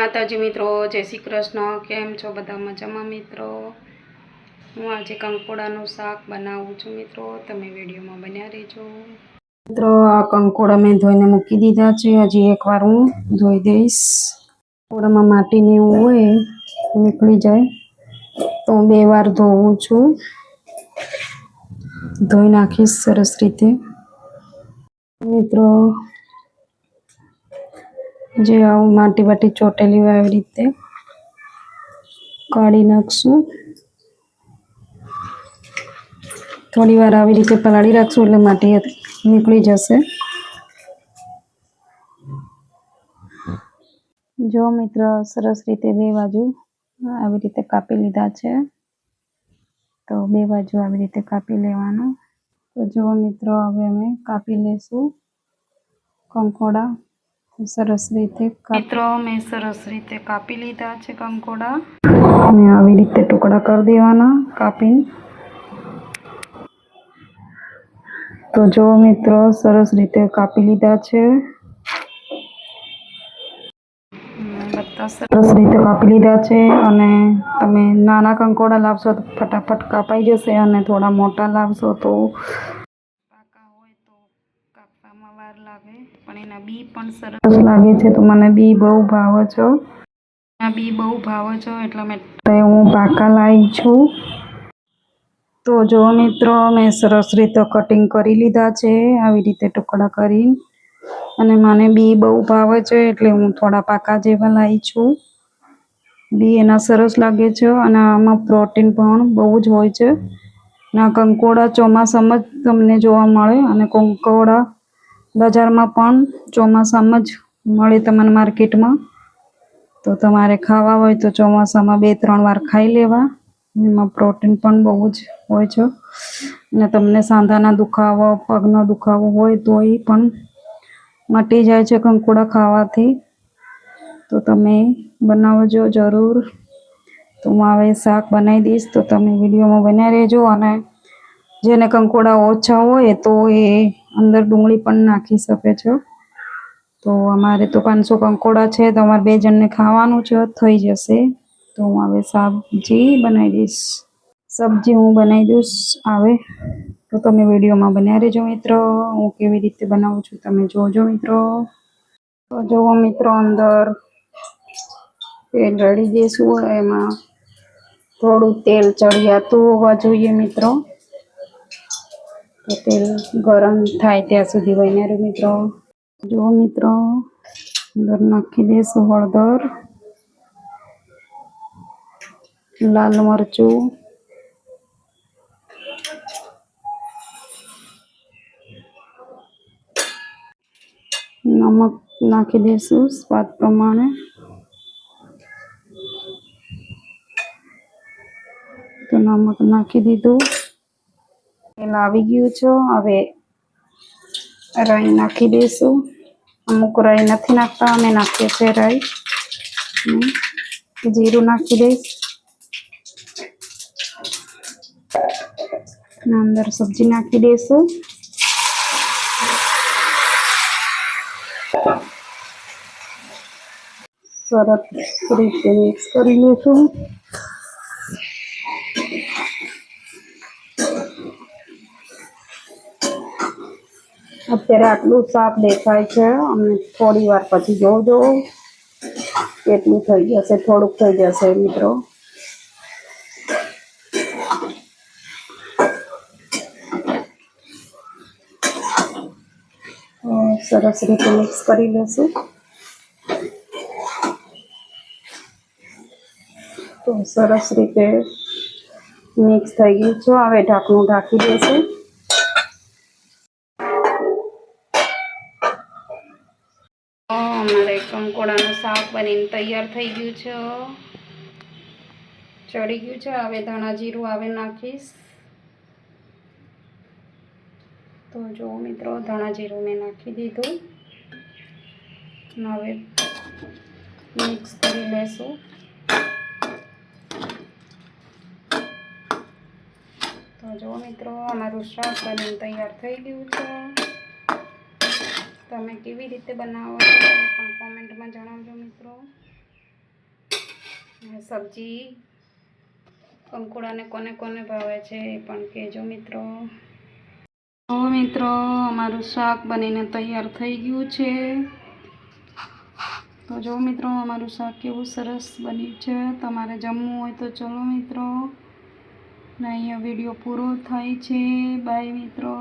માતાજી મિત્રો, જય શ્રી કૃષ્ણ। કેમ છો બધા? મજામાં મિત્રો? હું આજે કંકોડાનું શાક બનાવું છું મિત્રો, તમે વિડીયોમાં બન્યા રહેજો મિત્રો। આ કંકોડા મેં ધોઈને મૂકી દીધા છે, હજી એકવાર હું ધોઈ દઈશ। કંકોડામાં માટી ને એવું હોય નીકળી જાય તો હું 2 વાર ધોઉં છું, ધોઈ નાખીશ સરસ રીતે મિત્રો। જે આવું માટી વાટી ચોટેલી હોય આવી રીતે કાઢી નાખશું। થોડી વાર આવી રીતે પલાળી રાખશું એટલે માટી નીકળી જશે। જો મિત્ર, સરસ રીતે 2 બાજુ આવી રીતે કાપી લીધા છે, તો 2 બાજુ આવી રીતે કાપી લેવાનું। તો જો મિત્રો, હવે અમે કાપી લેશું કંકોડા સરસ રીતે। મિત્રો, મેં સરસ રીતે કાપી લીધા છે કંકોડા, અને આવી રીતે ટુકડા કરી દેવાના કાપીને। તો જો મિત્રો, સરસ રીતે કાપી લીધા છે, બધા સરસ રીતે કાપી લીધા છે। અને તમે નાના કંકોડા લાવશો તો ફટાફટ કાપાઈ જશે, અને થોડા મોટા લાવશો તો પાકા હોય તો કાપવામાં વાર લાગે, પણ એના બી પણ સરસ લાગે છે। તો મને બી બહુ ભાવે છે, એટલે હું પાકા લાવી છું। તો જો મિત્રો, મેં સરસ રીતે કટિંગ કરી લીધા છે, આવી રીતે ટુકડા કરીને, અને મને બી બહુ ભાવે છે એટલે હું થોડા પાકા જેવા લાવી છું। બી એના સરસ લાગે છે, અને આમાં પ્રોટીન પણ બહુ જ હોય છે। ના કંકોડા ચોમાસામાં જ તમને જોવા મળે, અને કંકોડા બજારમાં પણ ચોમાસામાં જ મળે તમને માર્કેટમાં। તો તમારે ખાવા હોય તો ચોમાસામાં 2-3 વાર ખાઈ લેવા, એમાં પ્રોટીન પણ બહુ જ હોય છે। અને તમને સાંધાના દુખાવો, પગનો દુખાવો હોય તો એ પણ મટી જાય છે કંકોડા ખાવાથી। તો તમે બનાવજો જરૂર। તો હું હવે શાક બનાવી દઈશ, તો તમે વિડીયોમાં બન્યા રહેજો। અને જેને કંકોડા ઓછા હોય તો એ અંદર ડુંગળી પણ નાખી શકે છે। તો અમારે તો 500 કંકોડા છે, તો અમારે 2 જણને ખાવાનું છે, થઈ જશે। તો હું હવે સબ્જી બનાવી દઈશ, સબ્જી હું બનાવી દઈશ આવે। તો તમે વિડીયોમાં બન્યા રહેજો મિત્રો, હું કેવી રીતે બનાવું છું તમે જોજો મિત્રો। તો જુઓ મિત્રો, અંદર તેલ રેડી દઈશું, એમાં થોડું તેલ ચડિયાતું હોવા જોઈએ મિત્રો। તો તેલ ગરમ થાય ત્યાં સુધી બન્યા રહો મિત્રો। જુઓ મિત્રો, અંદર નાખી દઈશું હળદર, લાલ મરચું, નમક નાખી દઈશું સ્વાદ પ્રમાણે। તો નમક નાખી દીધું, તેલ આવી ગયું છે। હવે રાઈ નાખી દઈશું, અમુક રાઈ નથી નાખતા, અમે નાખીએ છીએ રાઈ। જીરું નાખી દઈશ, અંદર સબ્જી નાખી દઈશું, સરસ રીતે મિક્સ કરી લઈશું। અત્યારે આટલું શાક દેખાય છે, અમને થોડી વાર પછી જોજો કેટલું થઈ જશે, થોડુંક થઈ જશે મિત્રો। સરસ રીતે મિક્સ કરી લઈશું। તો સરસ રીતે મિક્સ થઈ ગયું છે, હવે ઢાંકણું ઢાંકી દઈશું। અમારે કંકોડાનું શાક બનીને તૈયાર થઈ ગયું છે, ચડી ગયું છે। હવે ધાણા જીરું આવે નાખીશ। તો જો મિત્રો, ધાણા જીરું મેં નાખી દીધું, હવે મિક્સ કરી લેશું। તો જો મિત્રો, અમારું શાક બનીને તૈયાર થઈ ગયું છે। તમે કેવી રીતે બનાવો છો એ પણ કોમેન્ટમાં જણાવજો મિત્રો। સબ્જી કંકુડાને કોને કોને ભાવે છે એ પણ કહેજો મિત્રો. તો મિત્રો અમારું શાક બનીને તૈયાર થઈ ગયું છે. તો જો મિત્રો અમારું શાક કેવું સરસ બન્યું છે. તમારે જમવું હોય તો ચલો મિત્રો. ને અહીંયા વિડીયો પૂરો થાય છે. બાય મિત્રો.